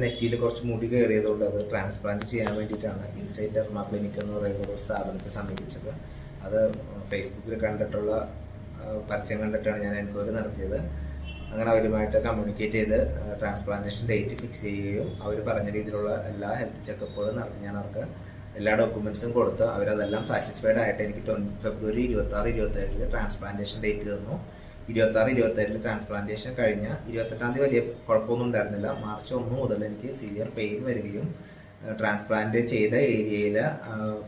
നെറ്റിയിൽ കുറച്ച് മുടി കയറിയതുകൊണ്ട് അത് ട്രാൻസ്പ്ലാന്റ് ചെയ്യാൻ വേണ്ടിയിട്ടാണ് ഇൻസൈറ്റ് ഡെർമാ ക്ലിനിക് എന്ന് പറയുന്ന ഒരു സ്ഥാപനത്തെ സമീപിച്ചത്. അത് ഫേസ്ബുക്കിൽ കണ്ടിട്ടുള്ള പരസ്യം കണ്ടിട്ടാണ് ഞാൻ എൻക്വയറി നടത്തിയത്. അങ്ങനെ അവരുമായിട്ട് കമ്മ്യൂണിക്കേറ്റ് ചെയ്ത് ട്രാൻസ്പ്ലാന്റേഷൻ ഡേറ്റ് ഫിക്സ് ചെയ്യുകയും അവർ പറഞ്ഞ രീതിയിലുള്ള എല്ലാ ഹെൽത്ത് ചെക്കപ്പുകളും നടത്തി ഞാൻ അവർക്ക് എല്ലാ ഡോക്യുമെന്റ്സും കൊടുത്ത് അവരതെല്ലാം സാറ്റിസ്ഫൈഡ് ആയിട്ട് എനിക്ക് ഫെബ്രുവരി 26-27 ട്രാൻസ്പ്ലാന്റേഷൻ ഡേറ്റ് തന്നു. 26-27 ട്രാൻസ്പ്ലാന്റേഷൻ കഴിഞ്ഞ 28-ാം തീയതി വലിയ കുഴപ്പമൊന്നും ഉണ്ടായിരുന്നില്ല. മാർച്ച് 1 മുതൽ എനിക്ക് സിവിയർ പെയിൻ വരികയും ട്രാൻസ്പ്ലാന്റ് ചെയ്ത ഏരിയയിൽ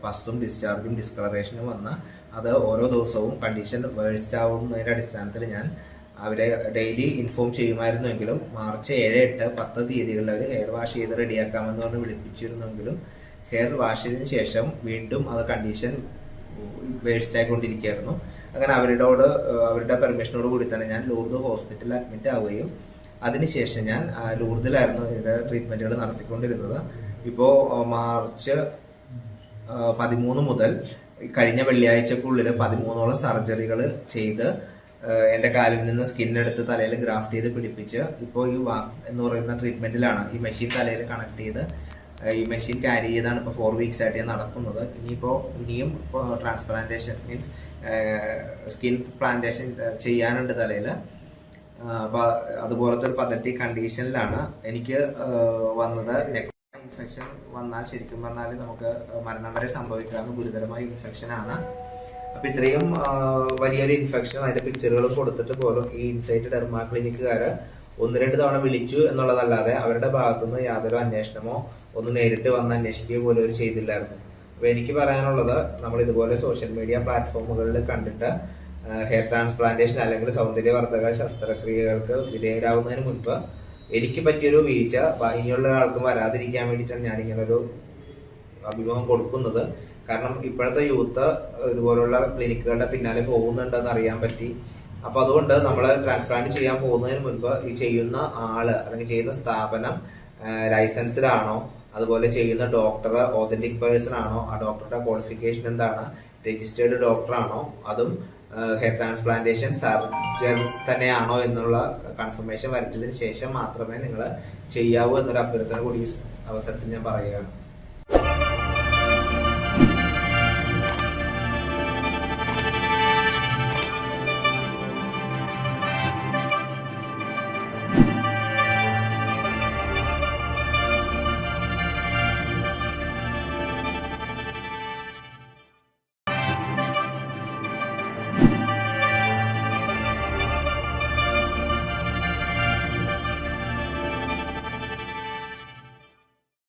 പസ്സും ഡിസ്ചാർജും ഡിസ്കളറേഷനും വന്ന് അത് ഓരോ ദിവസവും കണ്ടീഷൻ വേഴ്സ്റ്റ് ആവുന്നതിൻ്റെ അടിസ്ഥാനത്തിൽ ഞാൻ അവരെ ഡെയിലി ഇൻഫോം ചെയ്യുമായിരുന്നെങ്കിലും മാർച്ച് 7, 8, 10 തീയതികളിൽ അവർ ഹെയർ വാഷ് ചെയ്ത് റെഡിയാക്കാമെന്ന് പറഞ്ഞ് വിളിപ്പിച്ചിരുന്നെങ്കിലും ഹെയർ വാഷിന് ശേഷം വീണ്ടും അത് കണ്ടീഷൻ വേഴ്സ്റ്റ് ആയിക്കൊണ്ടിരിക്കുകയായിരുന്നു. അങ്ങനെ അവരുടെ പെർമിഷനോട് കൂടി തന്നെ ഞാൻ ലൂർദ് ഹോസ്പിറ്റലിൽ അഡ്മിറ്റ് ആവുകയും അതിനുശേഷം ഞാൻ ലൂർദിലായിരുന്നു ഇതിന്റെ ട്രീറ്റ്മെന്റുകൾ നടത്തിക്കൊണ്ടിരുന്നത്. ഇപ്പോൾ മാർച്ച് 13 മുതൽ കഴിഞ്ഞ വെള്ളിയാഴ്ചക്കുള്ളിൽ 13ഓളം സർജറികൾ ചെയ്ത് എൻ്റെ കാലിൽ നിന്ന് സ്കിന്നെടുത്ത് തലയിൽ ഗ്രാഫ്റ്റ് ചെയ്ത് പിടിപ്പിച്ച് ഇപ്പോൾ ഈ വാക്ക് എന്ന് പറയുന്ന ട്രീറ്റ്മെന്റിലാണ്. ഈ മെഷീൻ തലയിൽ കണക്ട് ചെയ്ത് ഈ മെഷീൻ ക്യാരി ചെയ്താണ് ഇപ്പോൾ 4 വീക്സ് ആയിട്ട് നടക്കുന്നത്. ഇനിയും ട്രാൻസ്പ്ലാന്റേഷൻ മീൻസ് സ്കിൻ പ്ലാന്റേഷൻ ചെയ്യാനുണ്ട് തലയിൽ. അപ്പോൾ അതുപോലത്തെ ഒരു പദ്ധതി കണ്ടീഷനിലാണ് എനിക്ക് വന്നത്. ഇൻഫെക്ഷൻ വന്നാൽ ശരിക്കും പറഞ്ഞാൽ നമുക്ക് മരണം വരെ സംഭവിക്കാവുന്ന ഗുരുതരമായ ഇൻഫെക്ഷനാണ്. അപ്പൊ ഇത്രയും വലിയൊരു ഇൻഫെക്ഷൻ അതിന്റെ പിക്ചറുകളും കൊടുത്തിട്ട് പോലും ഈ ഇൻസൈറ്റ് ഡെർമാ ക്ലിനിക്കുകാര് 1-2 തവണ വിളിച്ചു എന്നുള്ളതല്ലാതെ അവരുടെ ഭാഗത്തുനിന്ന് യാതൊരു അന്വേഷണമോ ഒന്ന് നേരിട്ട് വന്ന് അന്വേഷിക്കുക പോലും അവർ ചെയ്തില്ലായിരുന്നു. അപ്പൊ എനിക്ക് പറയാനുള്ളത്, നമ്മൾ ഇതുപോലെ സോഷ്യൽ മീഡിയ പ്ലാറ്റ്ഫോമുകളിൽ കണ്ടിട്ട് ഹെയർ ട്രാൻസ്പ്ലാന്റേഷൻ അല്ലെങ്കിൽ സൗന്ദര്യവർദ്ധക ശസ്ത്രക്രിയകൾക്ക് വിധേയരാകുന്നതിന് മുൻപ് എനിക്ക് പറ്റിയൊരു വീഴ്ച ഇനിയുള്ള ആൾക്കും വരാതിരിക്കാൻ വേണ്ടിയിട്ടാണ് ഞാൻ ഇങ്ങനൊരു അഭിമുഖം കൊടുക്കുന്നത്. കാരണം ഇപ്പോഴത്തെ യൂത്ത് ഇതുപോലുള്ള ക്ലിനിക്കുകളുടെ പിന്നാലെ പോകുന്നുണ്ടെന്ന് അറിയാൻ പറ്റി. അപ്പൊ അതുകൊണ്ട് നമ്മൾ ട്രാൻസ്പ്ലാന്റ് ചെയ്യാൻ പോകുന്നതിന് മുൻപ് ഈ ചെയ്യുന്ന ആള് അല്ലെങ്കിൽ ചെയ്യുന്ന സ്ഥാപനം ലൈസൻസ്ഡ് ആണോ, അതുപോലെ ചെയ്യുന്ന ഡോക്ടർ ഓതന്റിക് പേഴ്സൺ ആണോ, ആ ഡോക്ടറുടെ ക്വാളിഫിക്കേഷൻ എന്താണ്, രജിസ്റ്റേർഡ് ഡോക്ടർ ആണോ, അതും ഹെയർ ട്രാൻസ്പ്ലാന്റേഷൻ സർജൻ തന്നെയാണോ എന്നുള്ള കൺഫർമേഷൻ വരുത്തിയതിനു ശേഷം മാത്രമേ നിങ്ങൾ ചെയ്യാവൂ എന്നൊരു അഭ്യർത്ഥന കൂടി അവസരത്തിൽ ഞാൻ പറയുകയാണ്.